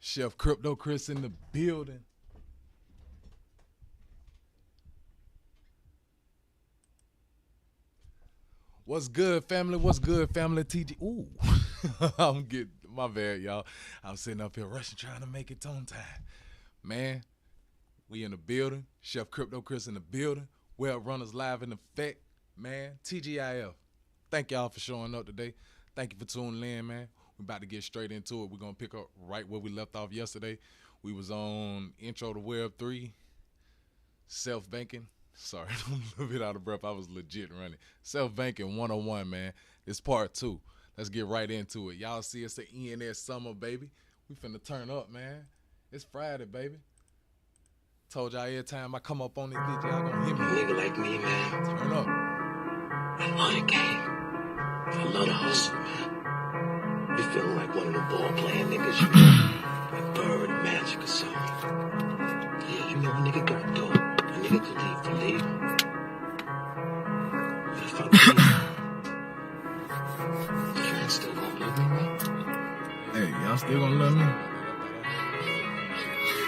Chef Crypto Chris in the building. What's good, family? What's good, family? Ooh, I'm getting my bad, y'all. I'm sitting up here rushing, trying to make it on time. Man, we in the building. Chef Crypto Chris in the building. Web Runners live in effect. Man, TGIF. Thank y'all for showing up today. Thank you for tuning in, man. We're about to get straight into it. We're going to pick up right where we left off yesterday. We was on intro to Web3, self-banking. Sorry, I'm a little bit out of breath. I was legit running. Self-banking 101, man. It's part 2. Let's get right into it. Y'all see it's the ENS summer, baby. We finna turn up, man. It's Friday, baby. Told y'all every time I come up on this bitch, y'all gonna hear me. A nigga like me, man. Turn up. I love the game. I love the hustle, man. Be feeling like one of the ball playing niggas, you know? Like Bird, Magic, or something. Yeah, you know, a nigga got dope. A nigga could leave for legal. But if I leave, you ain't still gonna love me, man? Hey, y'all still gonna love me?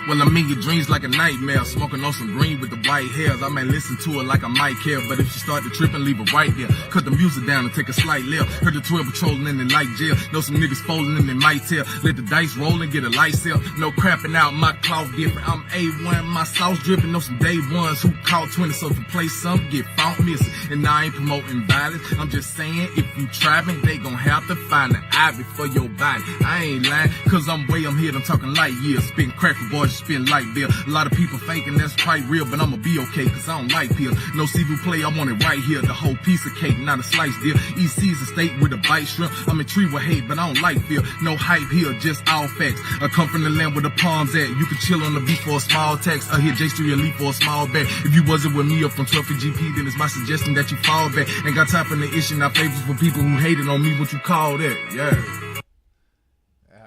Well, I'm in your dreams like a nightmare, smoking on some green with the white hairs. I may listen to it like I might care, but if she start to trip and leave it right there, cut the music down and take a slight left. Heard the 12 patrolling in the light jail. Know some niggas folding in their might tail. Let the dice roll and get a light sale. No crapping out, my cloth different. I'm A1, my sauce dripping. Know some day ones who caught 20, so to play some get found missing. And I ain't promoting violence. I'm just saying, if you trapping, they gon' have to find an ivy for your body. I ain't lying, cause I'm here. I'm talking light years. Spitting crack for boys, spin light bill. A lot of people faking that's quite real, but I'ma be okay, cause I don't like pills. No seafood play, I want it right here. The whole piece of cake, not a slice deal. EC's a steak with a bite shrimp. I'm a tree with hate, but I don't like fear. No hype here, just all facts. I come from the land where the palms at. You can chill on the beach for a small tax. I hear J3 elite for a small bet. If you wasn't with me up from 12 for GP, then it's my suggestion that you fall back. Ain't got time for the issue, not favors for people who hated on me. What you call that? Yeah.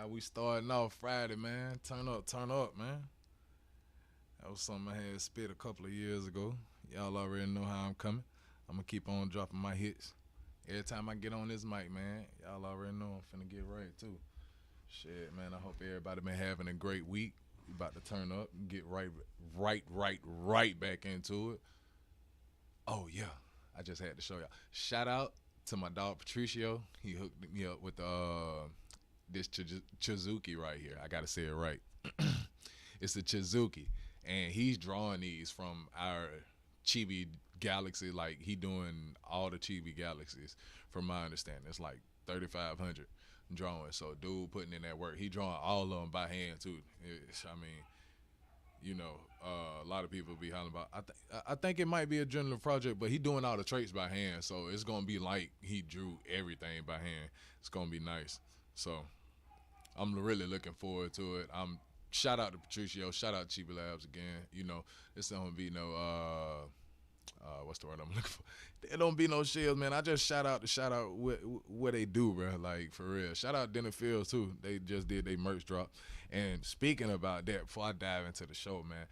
We starting off Friday, man. Turn up, man. That was something I had spit a couple of years ago. Y'all already know how I'm coming. I'm going to keep on dropping my hits. Every time I get on this mic, man, y'all already know I'm finna get right, too. Shit, man, I hope everybody been having a great week. We about to turn up and get right back into it. Oh, yeah. I just had to show y'all. Shout out to my dog, Patricio. He hooked me up with this Chizuki right here. I got to say it right. It's a Chizuki. And he's drawing these from our Chibi Galaxy. Like, he doing all the Chibi Galaxies, from my understanding. It's like 3,500 drawing. So, dude putting in that work. He drawing all of them by hand, too. A lot of people be hollering about. I think it might be a general project, but he doing all the traits by hand. So, it's going to be like he drew everything by hand. It's going to be nice. So, I'm really looking forward to it. Shout out to Patricio. Shout out to Chibi Labs again. You know, this don't be no what's the word I'm looking for? There don't be no shields, man. I just shout out what they do, bro. Like, for real. Shout out Denner Fields too. They just did their merch drop. And speaking about that, before I dive into the show, man,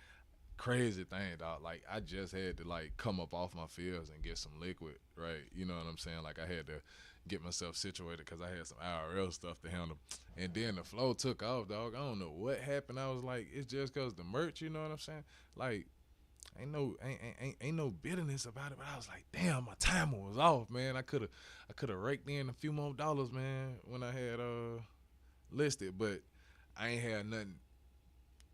crazy thing, dog. Like, I just had to like come up off my fields and get some liquid, right? You know what I'm saying? Like, I had to get myself situated because I had some IRL stuff to handle. And then the flow took off, dog. I don't know what happened. I was like, it's just because the merch, you know what I'm saying? Like, ain't no bitterness about it, but I was like, damn, my timer was off, man. I could have raked in a few more dollars, man, when I had listed, but I ain't had nothing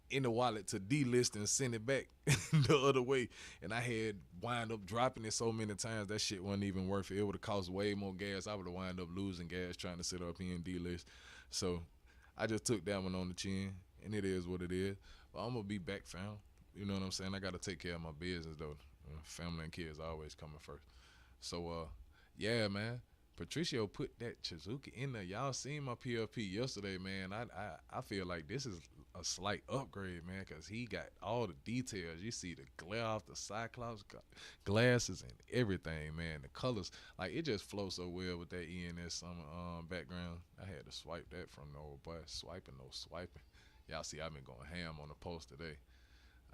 in the wallet to delist and send it back the other way. And I had wind up dropping it so many times that shit wasn't even worth it. It would have cost way more gas. I would have wind up losing gas trying to sit up here and delist. So I just took that one on the chin, and it is what it is. But I'm gonna be back, fam. You know what I'm saying? I gotta take care of my business though. Family and kids always coming first. So yeah, man. Patricio put that Chizuki in there. Y'all seen my PLP yesterday, man. I feel like this is a slight upgrade, man, because he got all the details. You see the glare off the Cyclops glasses and everything, man. The colors, like, it just flows so well with that ENS summer background. I had to swipe that from the old boy. Swiping, no swiping. Y'all see, I've been going ham on the post today.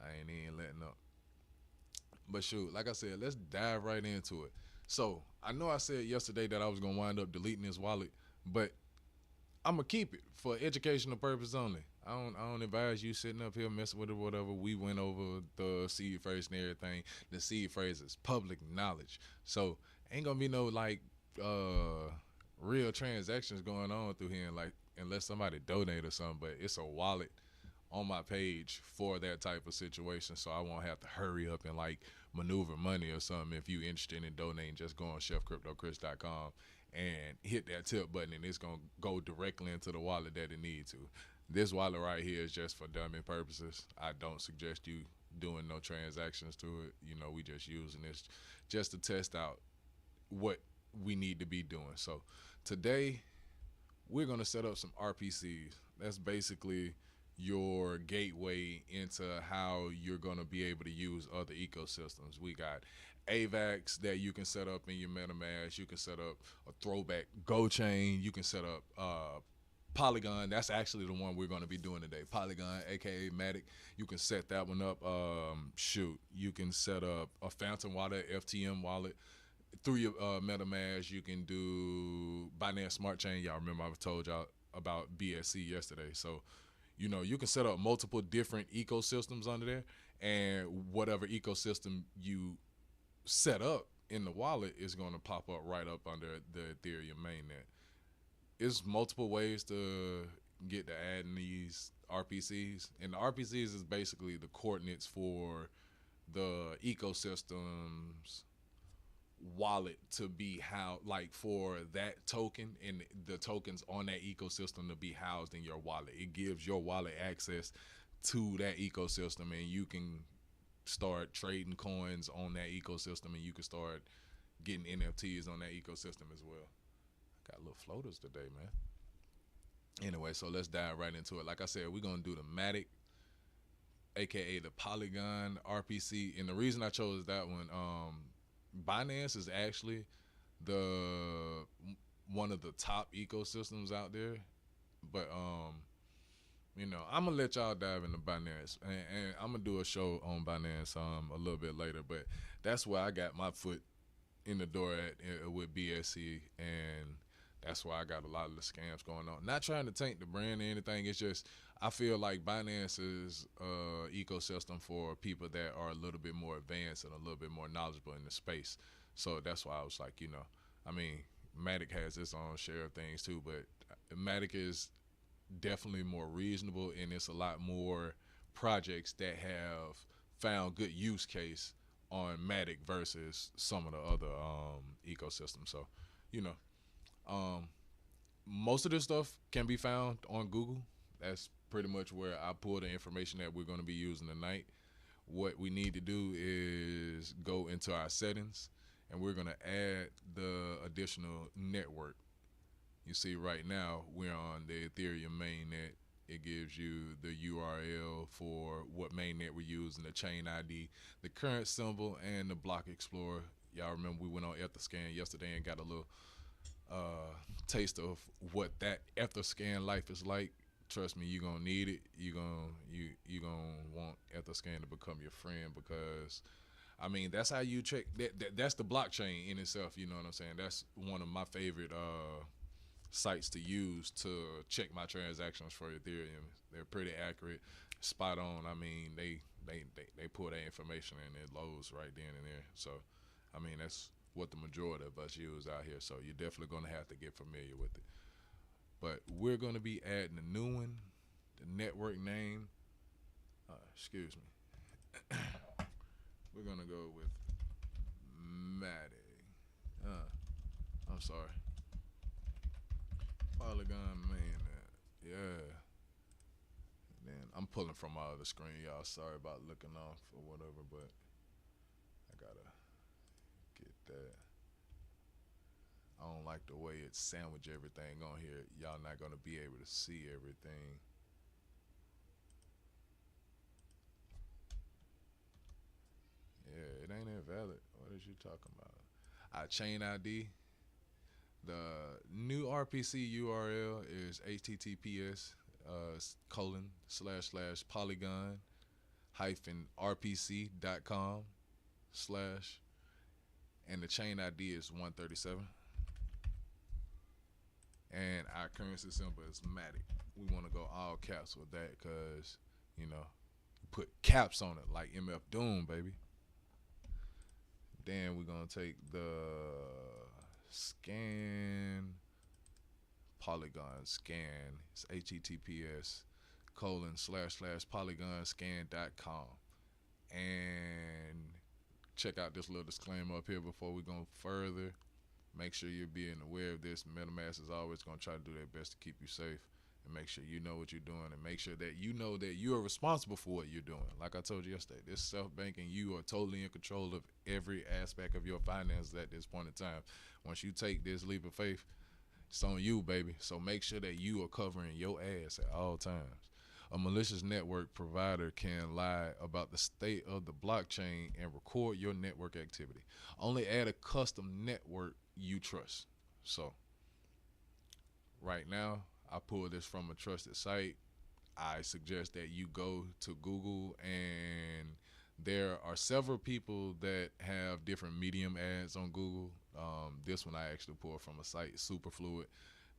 I ain't even letting up. But shoot, like I said, let's dive right into it. So, I know I said yesterday that I was going to wind up deleting this wallet, but I'm going to keep it for educational purpose only. I don't advise you sitting up here messing with it, whatever. We went over the seed phrase and everything. The seed phrase is public knowledge, so ain't gonna be no like real transactions going on through here, like unless somebody donate or something. But it's a wallet on my page for that type of situation, so I won't have to hurry up and like maneuver money or something. If you interested in donating, just go on chefcryptochris.com and hit that tip button, and it's gonna go directly into the wallet that it needs to. This wallet right here is just for dummy purposes. I don't suggest you doing no transactions to it. You know, we just using this just to test out what we need to be doing. So today we're gonna set up some RPCs. That's basically your gateway into how you're gonna be able to use other ecosystems. We got AVAX that you can set up in your MetaMask. You can set up a throwback Go chain. You can set up Polygon. That's actually the one we're going to be doing today. Polygon, aka Matic. You can set that one up. You can set up a Phantom wallet, FTM wallet through your MetaMask. You can do Binance Smart Chain. Y'all remember I told y'all about BSC yesterday. So, you know, you can set up multiple different ecosystems under there, and whatever ecosystem you set up in the wallet is going to pop up right up under the Ethereum mainnet. It's multiple ways to get to adding these RPCs, and the RPCs is basically the coordinates for the ecosystem's wallet to be how, like, for that token and the tokens on that ecosystem to be housed in your wallet. It gives your wallet access to that ecosystem, and you can start trading coins on that ecosystem, and you can start getting NFTs on that ecosystem as well. Got little floaters today, man. Anyway, so let's dive right into it. Like I said, we're going to do the Matic, aka the Polygon RPC. And the reason I chose that one, Binance is actually one of the top ecosystems out there. But you know, I'm gonna let y'all dive into Binance, and I'm gonna do a show on Binance a little bit later. But that's where I got my foot in the door at with BSC, and that's why I got a lot of the scams going on. Not trying to tank the brand or anything. It's just I feel like Binance is ecosystem for people that are a little bit more advanced and a little bit more knowledgeable in the space. So that's why I was like, you know, I mean, Matic has its own share of things too, but Matic is definitely more reasonable, and it's a lot more projects that have found good use case on Matic versus some of the other ecosystems. So, you know, most of this stuff can be found on Google. That's pretty much where I pull the information that we're going to be using tonight. What we need to do is go into our settings, and we're going to add the additional network. You see right now we're on the Ethereum mainnet. It gives you the URL for what mainnet we're using, the chain ID, the current symbol, and the block explorer. Y'all remember we went on Etherscan yesterday and got a little taste of what that Etherscan life is like. Trust me, you're gonna need it. You're gonna want Etherscan to become your friend, because I mean that's how you check that's the blockchain in itself, you know what I'm saying? That's one of my favorite sites to use to check my transactions for Ethereum. They're pretty accurate, spot on. I mean, they pull that information and it loads right then and there. So, I mean, that's what the majority of us use out here. So you're definitely going to have to get familiar with it. But we're going to be adding a new one, the network name. Excuse me. We're going to go with Matic. I'm sorry. Polygon mainnet. Yeah. And then I'm pulling from my other screen, y'all. Sorry about looking off or whatever, but I gotta get that. I don't like the way it sandwich everything on here. Y'all not gonna be able to see everything. Yeah, it ain't invalid. What is you talking about? Chain ID. The new RPC URL is https ://polygon -rpc.com/ and the chain ID is 137, and our currency symbol is Matic. we want to go all caps with that because, you know, put caps on it like MF Doom, baby. Then we're going to take the scan polygon scan. It's https://polygonscan.com. And check out this little disclaimer up here before we go further. Make sure you're being aware of this. Metamask is always going to try to do their best to keep you safe and make sure you know what you're doing and make sure that you know that you are responsible for what you're doing. Like I told you yesterday, this self-banking, you are totally in control of every aspect of your finances at this point in time. Once you take this leap of faith, it's on you, baby. So make sure that you are covering your ass at all times. A malicious network provider can lie about the state of the blockchain and record your network activity. Only add a custom network you trust. So, right now, I pulled this from a trusted site. I suggest that you go to Google, and there are several people that have different medium ads on Google. This one I actually pulled from a site, Superfluid.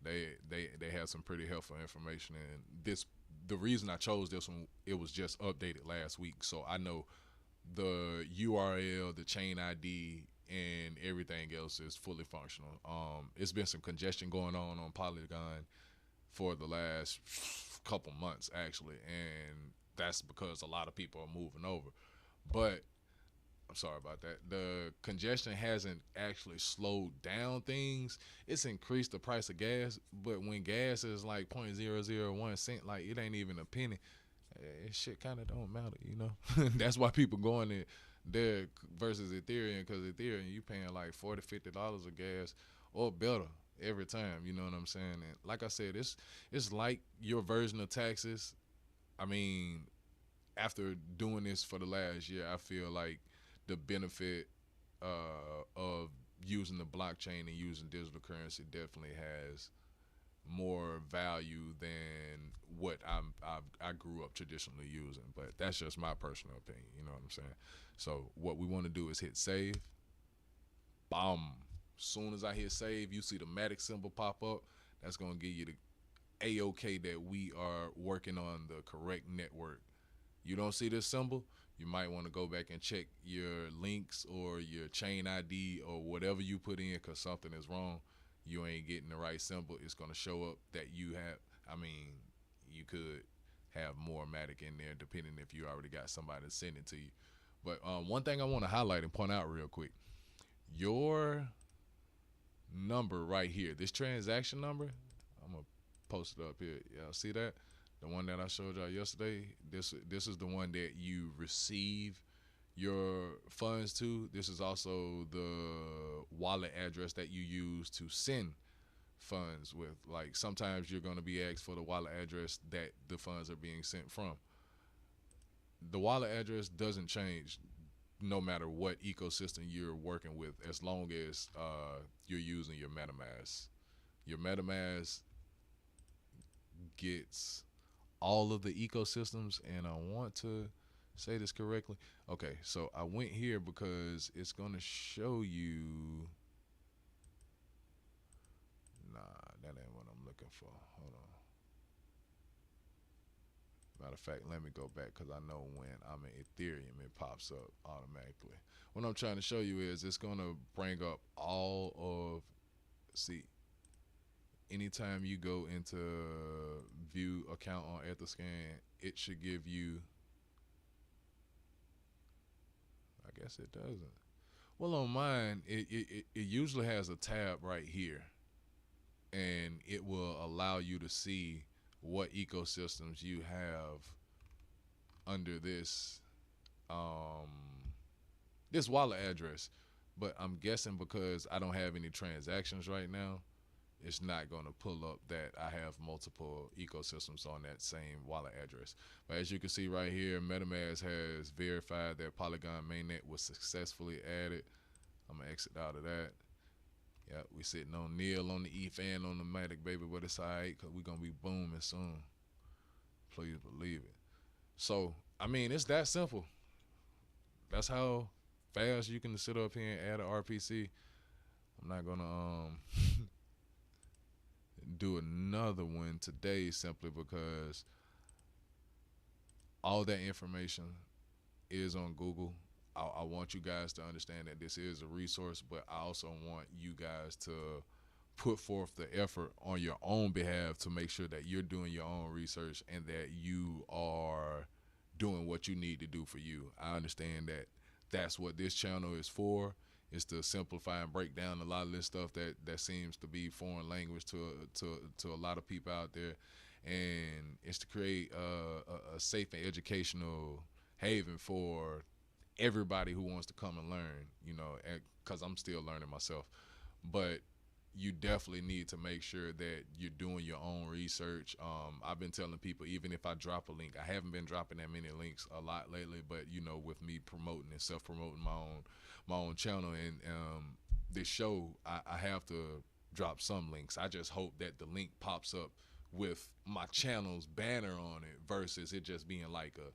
They have some pretty helpful information, and the reason I chose this one, it was just updated last week, so I know the URL, the chain ID, and everything else is fully functional. It's been some congestion going on Polygon for the last couple months actually, and that's because a lot of people are moving over. But I'm sorry about that. The congestion hasn't actually slowed down things. It's increased the price of gas, but when gas is like 0.001 cent, like it ain't even a penny, shit kind of don't matter, you know. That's why people going there versus Ethereum, because Ethereum you paying like $40-50 of gas or better every time. You know what I'm saying? And like I said, it's like your version of taxes. I mean, after doing this for the last year, I feel like the benefit of using the blockchain and using digital currency definitely has more value than what I grew up traditionally using. But that's just my personal opinion. You know what I'm saying? So what we want to do is hit save. Boom. Soon as I hit save, you see the Matic symbol pop up. That's going to give you the A-OK that we are working on the correct network. You don't see this symbol, you might want to go back and check your links or your chain ID or whatever you put in, because something is wrong. You ain't getting the right symbol. It's going to show up that you have, I mean, you could have more Matic in there depending if you already got somebody to send it to you. But one thing I want to highlight and point out real quick, your number right here, this transaction number, I'm going to post it up here. Y'all see that? The one that I showed y'all yesterday, this is the one that you receive your funds to. This is also the wallet address that you use to send funds with. Like sometimes you're going to be asked for the wallet address that the funds are being sent from. The wallet address doesn't change no matter what ecosystem you're working with, as long as you're using your Metamask. Your Metamask gets all of the ecosystems, and I want to say this correctly. Okay, so I went here because it's going to show you. Nah, that ain't what I'm looking for. Hold on. Matter of fact, let me go back, because I know when I'm in Ethereum, it pops up automatically. What I'm trying to show you is it's going to bring up all of, see, anytime you go into view account on Etherscan, it should give you, I guess it doesn't. Well, on mine, it usually has a tab right here, and it will allow you to see what ecosystems you have under this this wallet address. But I'm guessing because I don't have any transactions right now, it's not going to pull up that I have multiple ecosystems on that same wallet address. But as you can see right here, MetaMask has verified that Polygon mainnet was successfully added. I'm going to exit out of that. Yeah, we sitting on Neil on the ETH on the Matic, baby, but it's all right, because we're going to be booming soon. Please believe it. So, I mean, it's that simple. That's how fast you can sit up here and add an RPC. I'm not going to, do another one today simply because all that information is on Google. I want you guys to understand that this is a resource, but I also want you guys to put forth the effort on your own behalf to make sure that you're doing your own research and that you are doing what you need to do for you. I understand that that's what this channel is for, is to simplify and break down a lot of this stuff that seems to be foreign language to a lot of people out there, and it's to create a safe and educational haven for everybody who wants to come and learn, because I'm still learning myself. But you definitely need to make sure that you're doing your own research. I've been telling people, even if I drop a link, I haven't been dropping that many links a lot lately, but with me promoting and self-promoting my own channel and this show, I have to drop some links. I just hope that the link pops up with my channel's banner on it versus it just being like a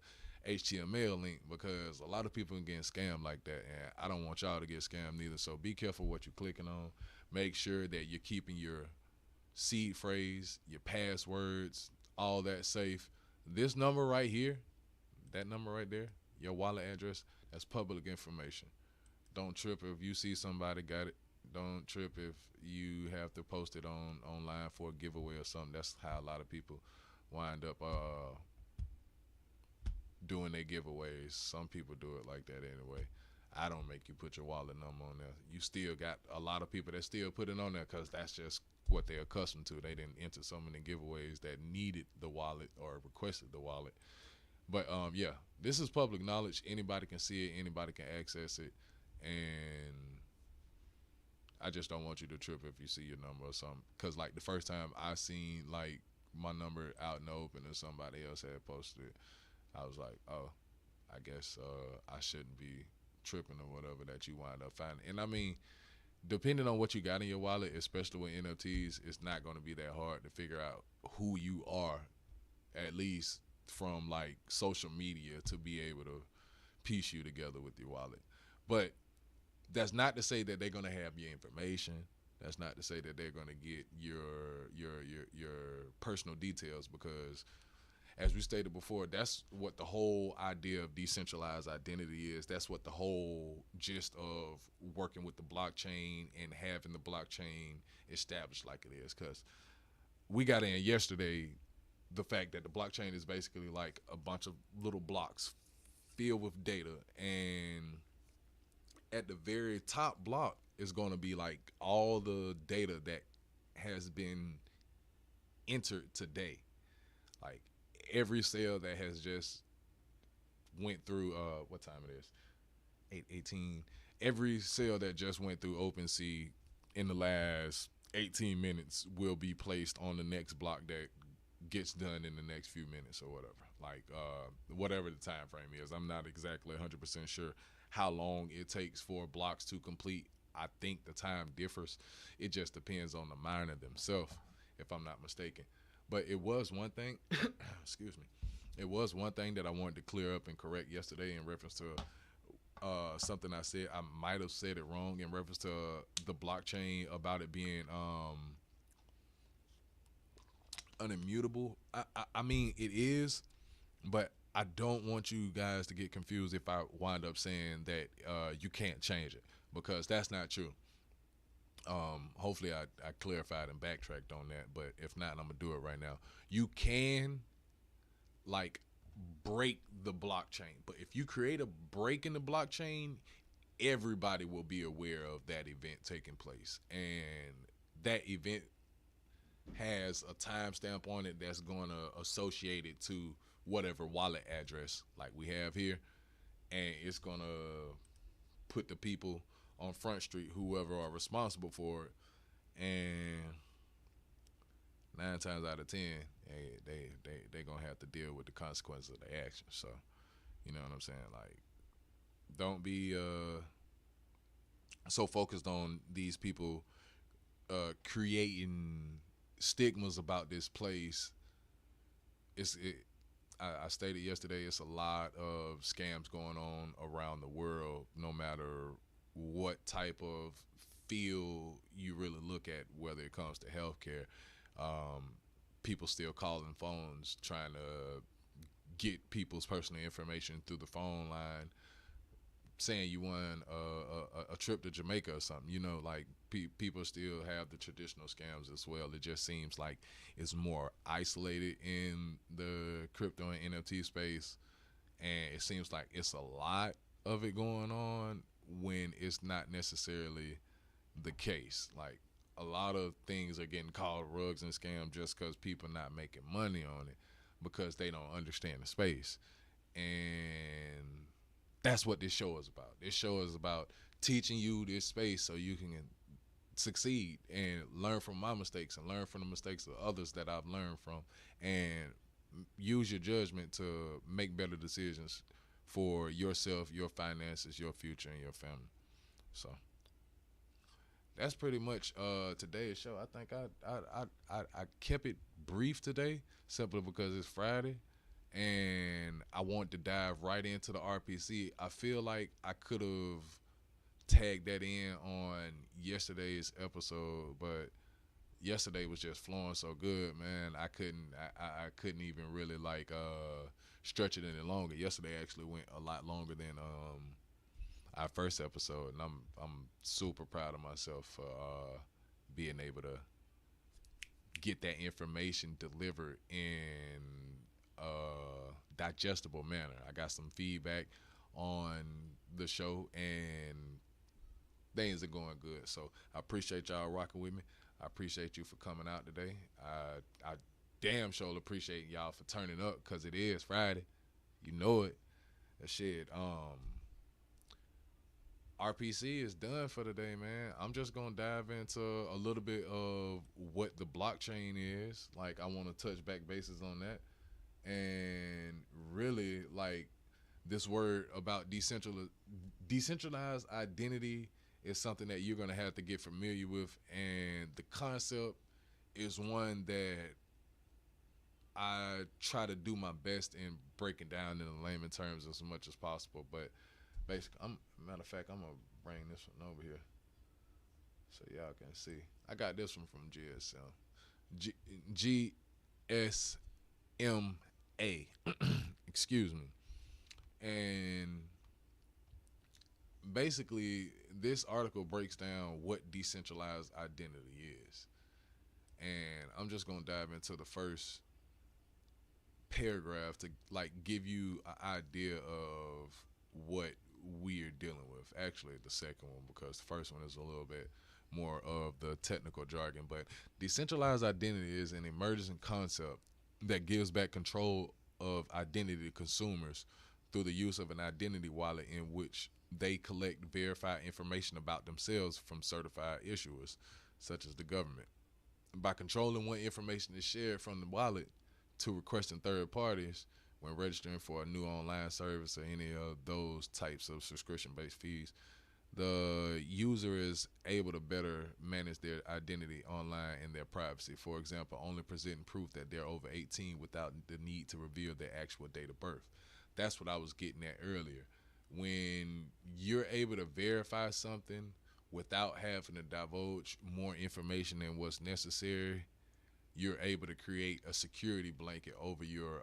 HTML link, because a lot of people are getting scammed like that, and I don't want y'all to get scammed neither. So be careful what you're clicking on. Make sure that you're keeping your seed phrase, your passwords, all that safe. This number right here, that number right there, your wallet address, that's public information. Don't trip if you see somebody got it. Don't trip if you have to post it online for a giveaway or something. That's how a lot of people wind up doing their giveaways. Some people do it like that anyway. I don't make you put your wallet number on there. You still got a lot of people that still put it on there because that's just what they're accustomed to. They didn't enter so many giveaways that needed the wallet or requested the wallet. But yeah, this is public knowledge. Anybody can see it. Anybody can access it. And I just don't want you to trip if you see your number or something. Because like the first time I seen like my number out in the open and somebody else had posted it, I was like, oh, I guess I shouldn't be tripping or whatever that you wind up finding. And I mean, depending on what you got in your wallet, especially with NFTs, it's not going to be that hard to figure out who you are, at least from like social media, to be able to piece you together with your wallet. But that's not to say that they're going to have your information. That's not to say that they're going to get your personal details, because as we stated before, that's what the whole idea of decentralized identity is. That's what the whole gist of working with the blockchain and having the blockchain established like it is. Because we got in yesterday the fact that the blockchain is basically like a bunch of little blocks filled with data, and at the very top block is going to be like all the data that has been entered today. Like every cell that has just went through what time it is, 8:18. Every cell that just went through OpenSea in the last 18 minutes will be placed on the next block that gets done in the next few minutes or whatever. Like whatever the time frame is. I'm not exactly 100% sure how long it takes for blocks to complete. I think the time differs. It just depends on the miner themselves, if I'm not mistaken. But it was one thing, excuse me, it was one thing that I wanted to clear up and correct yesterday in reference to something I said. I might have said it wrong in reference to the blockchain about it being unimmutable. I mean, it is, but I don't want you guys to get confused if I wind up saying that you can't change it, because that's not true. Hopefully I clarified and backtracked on that, but if not, I'm gonna do it right now. You can like break the blockchain, but if you create a break in the blockchain, everybody will be aware of that event taking place, and that event has a timestamp on it that's going to associate it to whatever wallet address like we have here, and it's going to put the people on Front Street, whoever are responsible for it, and 9 times out of 10, they gonna have to deal with the consequences of their actions. So, you know what I'm saying? Like, don't be so focused on these people creating stigmas about this place. I stated yesterday, it's a lot of scams going on around the world, no matter what type of field you really look at, whether it comes to healthcare. People still calling phones trying to get people's personal information through the phone line, saying you won a trip to Jamaica or something. You know, like people still have the traditional scams as well. It just seems like it's more isolated in the crypto and NFT space, and it seems like it's a lot of it going on when it's not necessarily the case. Like a lot of things are getting called rugs and scams just because people not making money on it because they don't understand the space. And that's what this show is about. This show is about teaching you this space so you can succeed and learn from my mistakes and learn from the mistakes of others that I've learned from, and use your judgment to make better decisions for yourself, your finances, your future, and your family. So that's pretty much today's show. I think I kept it brief today simply because it's Friday and I want to dive right into the RPC. I feel like I could have tagged that in on yesterday's episode, but yesterday was just flowing so good, man. I couldn't even really like stretch it any longer. Yesterday actually went a lot longer than our first episode, and I'm super proud of myself for being able to get that information delivered in a digestible manner. I got some feedback on the show, and things are going good. So I appreciate y'all rocking with me. I appreciate you for coming out today. I damn sure appreciate y'all for turning up because it is Friday. You know it. Shit. RPC is done for today, man. I'm just gonna dive into a little bit of what the blockchain is. Like, I want to touch back bases on that, and really like this word about decentralized identity is something that you're gonna have to get familiar with, and the concept is one that I try to do my best in breaking down in layman terms as much as possible. But basically, matter of fact, I'm gonna bring this one over here so y'all can see. I got this one from GSMA. Excuse me. And basically, this article breaks down what decentralized identity is. And I'm just gonna dive into the first paragraph to like give you an idea of what we're dealing with. Actually, the second one, because the first one is a little bit more of the technical jargon. But decentralized identity is an emerging concept that gives back control of identity to consumers through the use of an identity wallet in which they collect verified information about themselves from certified issuers, such as the government. By controlling what information is shared from the wallet to requesting third parties when registering for a new online service or any of those types of subscription-based fees, the user is able to better manage their identity online and their privacy. For example, only presenting proof that they're over 18 without the need to reveal their actual date of birth. That's what I was getting at earlier. When you're able to verify something without having to divulge more information than what's necessary, you're able to create a security blanket over your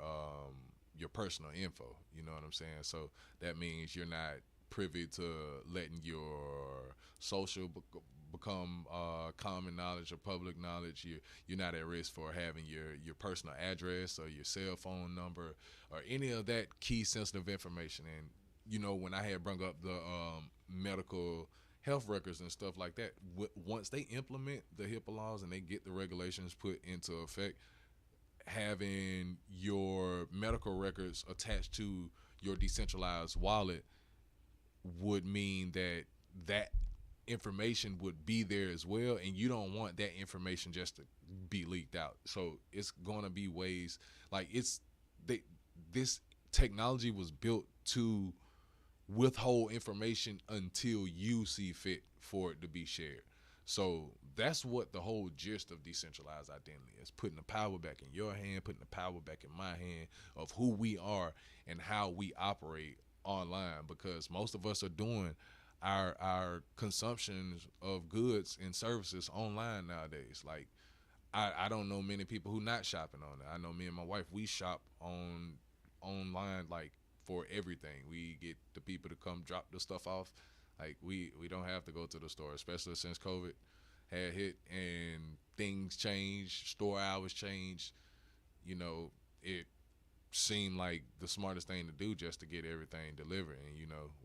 personal info. You know what I'm saying? So that means you're not privy to letting your social become common knowledge or public knowledge. You're not at risk for having your personal address or your cell phone number or any of that key sensitive information. And you know, when I had brought up the medical health records and stuff like that, once they implement the HIPAA laws and they get the regulations put into effect, having your medical records attached to your decentralized wallet would mean that information would be there as well, and you don't want that information just to be leaked out. So it's gonna be ways like this technology was built to withhold information until you see fit for it to be shared. So that's what the whole gist of decentralized identity is: putting the power back in your hand, putting the power back in my hand of who we are and how we operate online, because most of us are doing our consumptions of goods and services online nowadays. Like, I don't know many people who not shopping on it. I know me and my wife, we shop online like for everything. We get the people to come drop the stuff off. Like we don't have to go to the store, especially since COVID had hit and things changed, store hours changed. You know, it seemed like the smartest thing to do just to get everything delivered. And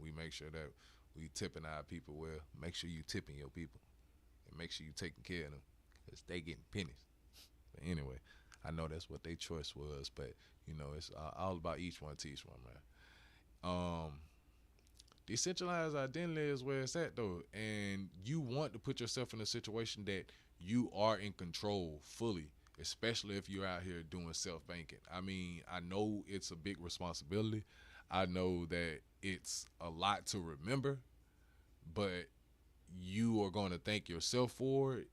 we make sure that we tipping our people well. Make sure you tipping your people, and make sure you taking care of them, because they getting pennies. But anyway, I know that's what their choice was, but it's all about each one teach one, man. Decentralized identity is where it's at though, and you want to put yourself in a situation that you are in control fully, especially if you're out here doing self banking. I mean, I know it's a big responsibility. I know that it's a lot to remember, but you are going to thank yourself for it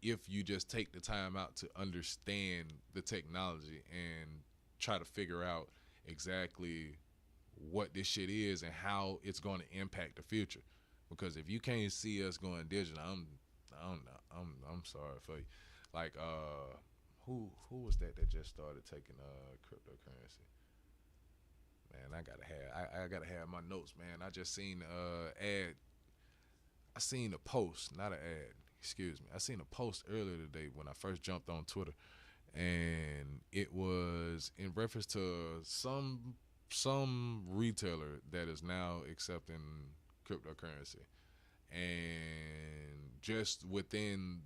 if you just take the time out to understand the technology and try to figure out exactly what this shit is and how it's going to impact the future. Because if you can't see us going digital, I'm sorry for you. Like who was that just started taking cryptocurrency? Man, I gotta have my notes, man. I just seen ad. I seen a post, not an ad. Excuse me. I seen a post earlier today when I first jumped on Twitter, and it was in reference to some retailer that is now accepting cryptocurrency, and just within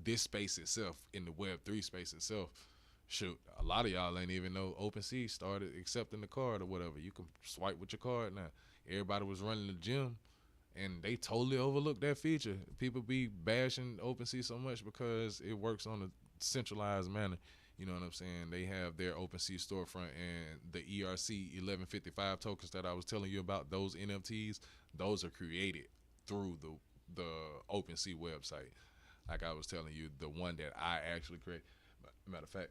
this space itself, in the Web3 space itself, shoot, a lot of y'all ain't even know OpenSea started accepting the card or whatever. You can swipe with your card now. Everybody was running the gym, and they totally overlooked that feature. People be bashing OpenSea so much because it works on a centralized manner. You know what I'm saying? They have their OpenSea storefront, and the ERC 1155 tokens that I was telling you about, those NFTs, those are created through the OpenSea website. Like I was telling you, the one that I actually created. Matter of fact,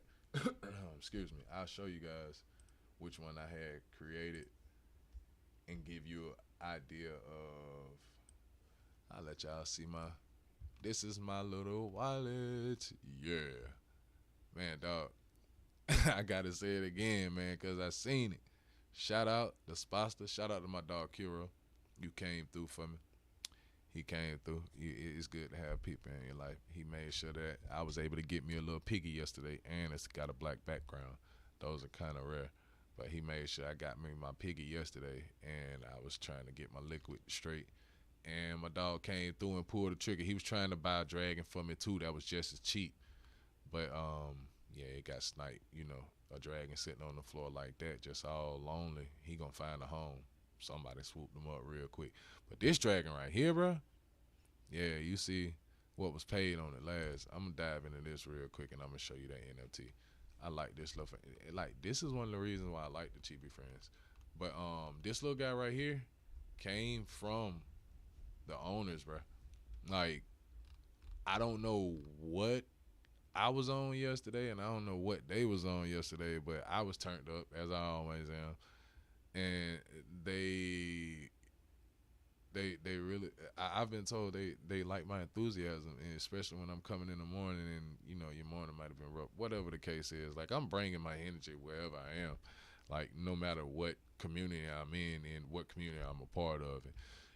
excuse me, I'll show you guys which one I had created and give you an idea of. I'll let y'all see this is my little wallet. Yeah. Man, dog. I gotta say it again, man, because I seen it. Shout out to Sposter. Shout out to my dog Kiro. You came through for me. He came through. It's good to have people in your life. He made sure that I was able to get me a little piggy yesterday, and it's got a black background. Those are kind of rare. But he made sure I got me my piggy yesterday, and I was trying to get my liquid straight. And my dog came through and pulled the trigger. He was trying to buy a dragon for me too. That was just as cheap. But yeah, it got sniped. A dragon sitting on the floor like that, just all lonely. He gonna find a home. Somebody swooped him up real quick. But this dragon right here, bro. Yeah, you see what was paid on it last. I'm gonna dive into this real quick, and I'm gonna show you that NFT. I like this little. This is one of the reasons why I like the Chibi Friends. But this little guy right here came from the owners, bro. Like, I don't know what I was on yesterday, and I don't know what they was on yesterday, but I was turned up, as I always am. And they really, I've been told they like my enthusiasm, and especially when I'm coming in the morning, and your morning might have been rough, whatever the case is. Like, I'm bringing my energy wherever I am, like, no matter what community I'm in and what community I'm a part of.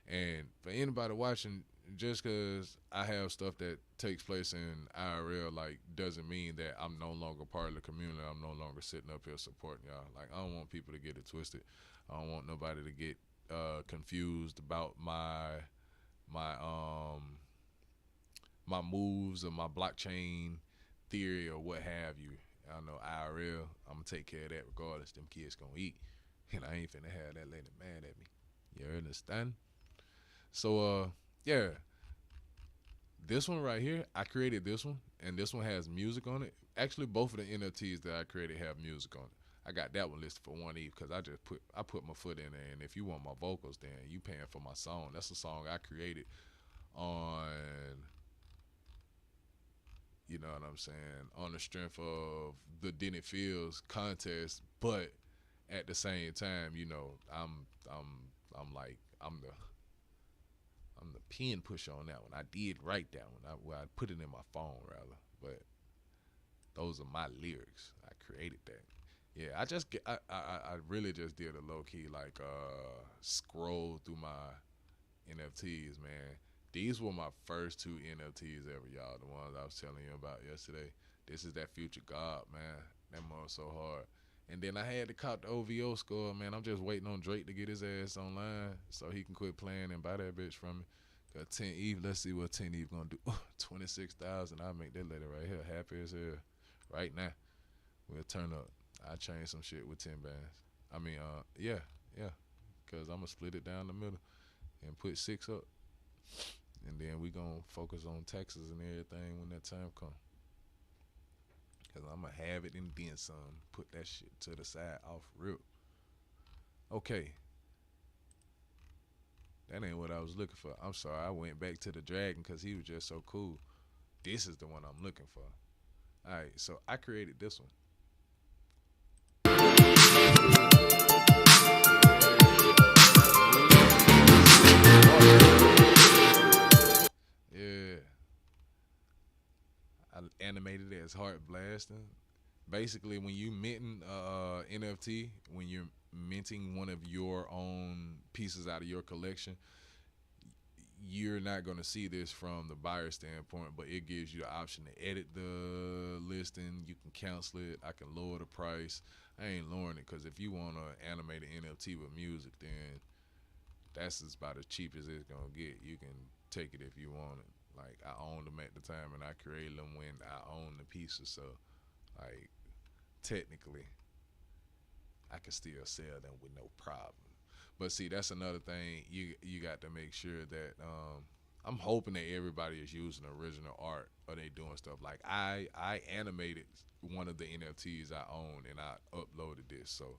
And for anybody watching, just because I have stuff that takes place in IRL, like, doesn't mean that I'm no longer part of the community. I'm no longer sitting up here supporting y'all. Like, I don't want people to get it twisted. I don't want nobody to get confused about my moves or my blockchain theory or what have you. I know IRL, I'm gonna take care of that regardless. Them kids gonna eat, and I ain't finna have that lady mad at me. You understand? So yeah, this one right here, I created this one, and this one has music on it. Actually, both of the NFTs that I created have music on it. I got that one listed for 1E because I put my foot in there, and if you want my vocals, then you paying for my song. That's a song I created on, you know what I'm saying, on the strength of the Denny Fields contest, but at the same time, I'm the pen pusher on that one. I did write that one. I put it in my phone rather, but Those are my lyrics. I created that. Yeah, I just I really just did a low key like scroll through my NFTs, man. These were my first two NFTs ever, y'all. The ones I was telling you about yesterday. This is that Future God, man. That mother so hard. And then I had to cop the OVO score, man. I'm just waiting on Drake to get his ass online so he can quit playing and buy that bitch from me. Got 10 Eve. Let's see what 10 Eve gonna do. 26,000. I'll make that lady right here happy as hell. Right now. We'll turn up. I change some shit with 10 bands. I mean, yeah. Cause I'm gonna split it down the middle and put 6 up. And then we gonna focus on taxes and everything when that time come. Cause I'm gonna have it and then some. Put that shit to the side off rip. Okay. That ain't what I was looking for. I'm sorry. I went back to the dragon because he was just so cool. This is the one I'm looking for. All right. So I created this one. Yeah. I animated it as heart blasting. Basically, when you minting NFT, when you're minting one of your own pieces out of your collection, you're not going to see this from the buyer standpoint, but it gives you the option to edit the listing. You can cancel it. I can lower the price. I ain't lowering it because if you want to animate an NFT with music, then that's just about as cheap as it's going to get. You can take it if you want it. Like, I owned them at the time, and I created them when I owned the pieces. So, like, technically, I can still sell them with no problem. But see, that's another thing you got to make sure that I'm hoping that everybody is using original art or they doing stuff. Like I animated one of the NFTs I own and I uploaded this, so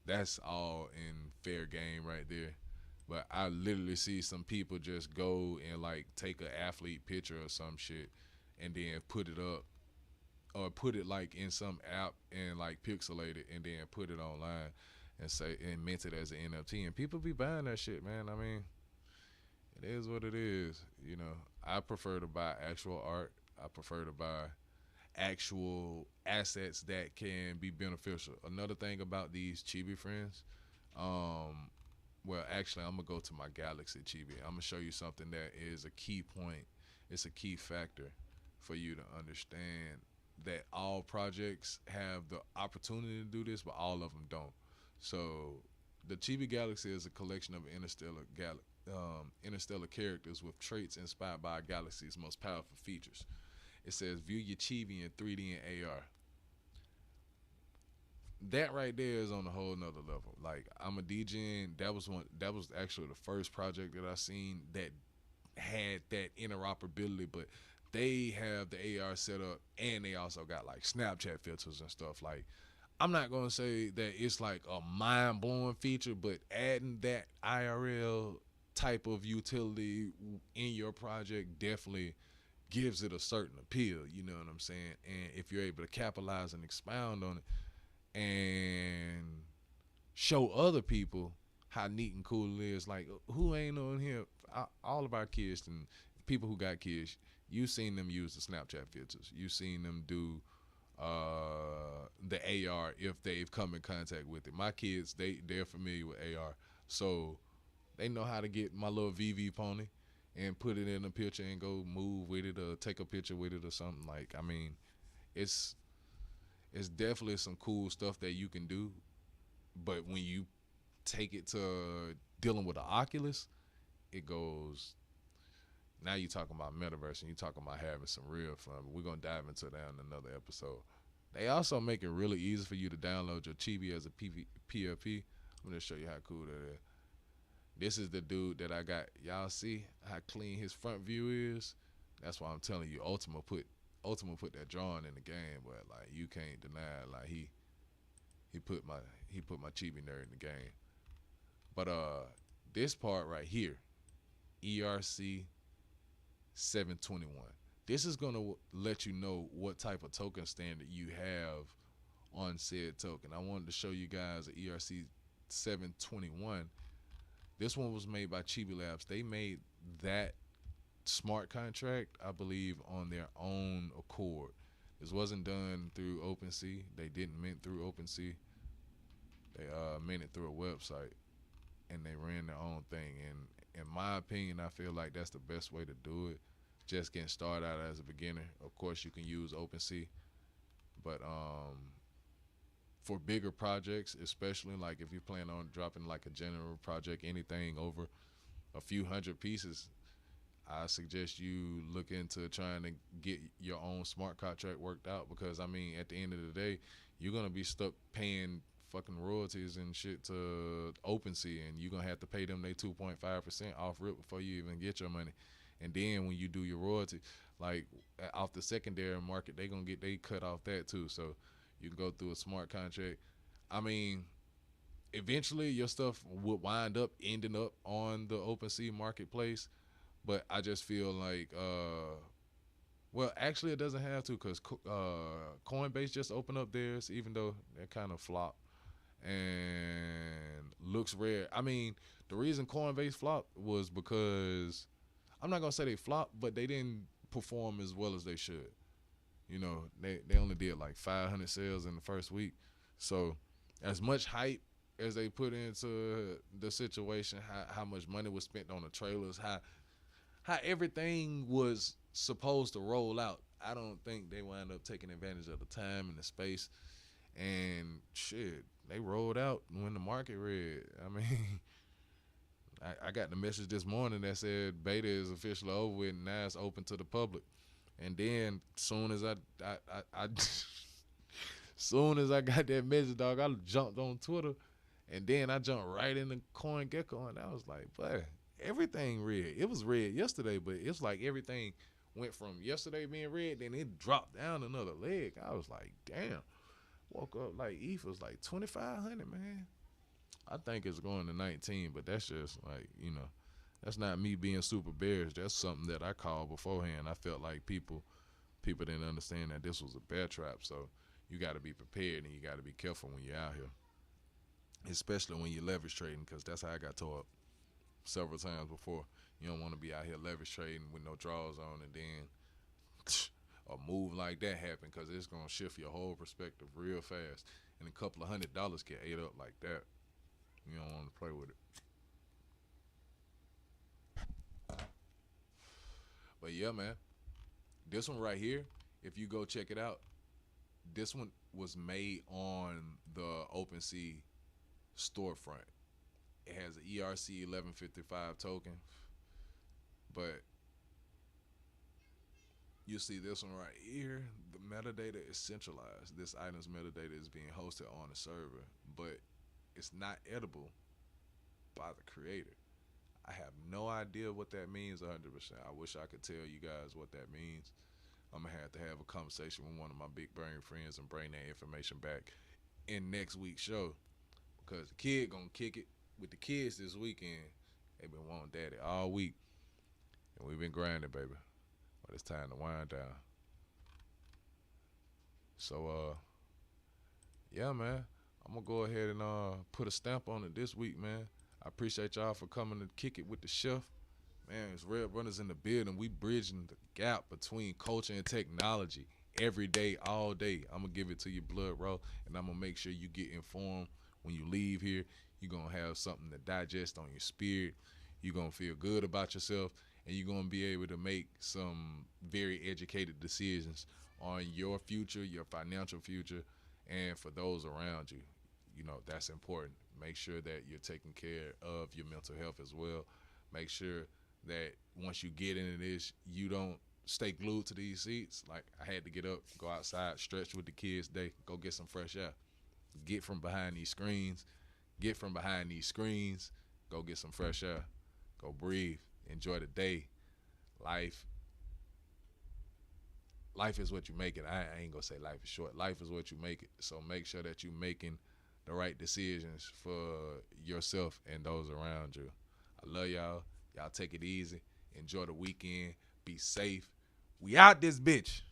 that's all in fair game right there. But I literally see some people just go and like take an athlete picture or some shit and then put it up or put it like in some app and like pixelate it and then put it online and say and mint it as an NFT, and people be buying that shit, man. I mean, it is what it is. You know, I prefer to buy actual art. I prefer to buy actual assets that can be beneficial. Another thing about these chibi friends, well, actually, I'm gonna go to my Galaxy chibi. I'm gonna show you something that is a key point. It's a key factor for you to understand that all projects have the opportunity to do this, but all of them don't. So the Chibi Galaxy is a collection of interstellar characters with traits inspired by a galaxy's most powerful features. It says view your Chibi in 3D and AR. That right there is on a whole nother level. Like I'm a DJ, and that was actually the first project that I seen that had that interoperability, but they have the AR set up and they also got like Snapchat filters and stuff. Like I'm not gonna say that it's like a mind blowing feature, but adding that IRL type of utility in your project definitely gives it a certain appeal. You know what I'm saying? And if you're able to capitalize and expound on it and show other people how neat and cool it is, like who ain't on here? All of our kids and people who got kids, you seen them use the Snapchat filters. You seen them do the AR if they've come in contact with it. My kids, they're familiar with AR, so they know how to get my little VV pony and put it in a picture and go move with it or take a picture with it or something. Like I mean, it's definitely some cool stuff that you can do, but when you take it to dealing with the Oculus, it goes. Now you're talking about metaverse and you're talking about having some real fun. We're going to dive into that in another episode. They also make it really easy for you to download your Chibi as a PFP. I'm going to show you how cool that is. This is the dude that I got. Y'all see how clean his front view is? That's why I'm telling you, Ultima put that drawing in the game, but like you can't deny it. Like he put my Chibi nerd in the game. But this part right here, ERC 721. This is going to let you know what type of token standard you have on said token. I wanted to show you guys an ERC 721. This one was made by Chibi Labs. They made that smart contract, I believe, on their own accord. This wasn't done through OpenSea. They didn't mint through OpenSea. They mint it through a website, and they ran their own thing. And in my opinion, I feel like that's the best way to do it. Just getting started out as a beginner. Of course, you can use OpenSea, but for bigger projects, especially like if you plan on dropping like a general project, anything over a few hundred pieces, I suggest you look into trying to get your own smart contract worked out, because I mean, at the end of the day, you're gonna be stuck paying fucking royalties and shit to OpenSea, and you're gonna have to pay them they 2.5% off rip before you even get your money. And then when you do your royalty, like off the secondary market, they cut off that too. So you can go through a smart contract. I mean, eventually your stuff would wind up ending up on the OpenSea marketplace, but I just feel like, well, actually it doesn't have to, because Coinbase just opened up theirs, even though that kind of flopped and looks rare. I mean, the reason Coinbase flopped was because, I'm not gonna say they flopped, but they didn't perform as well as they should. You know, they only did like 500 sales in the first week. So as much hype as they put into the situation, how much money was spent on the trailers, how everything was supposed to roll out, I don't think they wound up taking advantage of the time and the space. And shit, they rolled out when the market read. I mean, I got the message this morning that said beta is officially over with and now it's open to the public. And then soon as soon as I got that message, dog, I jumped on Twitter, and then I jumped right into CoinGecko, and I was like, boy, everything red. It was red yesterday, but it's like everything went from yesterday being red, then it dropped down another leg. I was like, damn. Woke up like ETH was like 2,500, man. I think it's going to 19, but that's just like, that's not me being super bearish. That's something that I called beforehand. I felt like people didn't understand that this was a bear trap. So you got to be prepared and you got to be careful when you're out here, especially when you're leverage trading, because that's how I got tore up several times before. You don't want to be out here leverage trading with no draws on, and then a move like that happen, because it's going to shift your whole perspective real fast. And a couple of $100 get ate up like that. You don't want to play with it. But yeah, man, this one right here, if you go check it out, this one was made on the OpenSea storefront. It has an ERC 1155 token, but you see this one right here, the metadata is centralized. This item's metadata is being hosted on a server, but it's not edible by the creator. I have no idea what that means 100%. I wish I could tell you guys what that means. I'm going to have a conversation with one of my big brain friends and bring that information back in next week's show, because the kid going to kick it with the kids this weekend. They've been wanting daddy all week, and we've been grinding, baby. But it's time to wind down. So, yeah, man, I'm going to go ahead and put a stamp on it this week, man. I appreciate y'all for coming to kick it with the chef. Man, it's Red Runners in the building. We bridging the gap between culture and technology every day, all day. I'm going to give it to you blood raw, and I'm going to make sure you get informed when you leave here. You're going to have something to digest on your spirit. You're going to feel good about yourself, and you're going to be able to make some very educated decisions on your future, your financial future, and for those around you. That's important. Make sure that you're taking care of your mental health as well. Make sure that once you get into this, you don't stay glued to these seats. Like, I had to get up, go outside, stretch with the kids today, go get some fresh air. Get from behind these screens. Go get some fresh air. Go breathe. Enjoy the day. Life is what you make it. I ain't gonna say life is short. Life is what you make it. So make sure that you're making the right decisions for yourself and those around you. I love y'all. Y'all take it easy. Enjoy the weekend. Be safe. We out this bitch.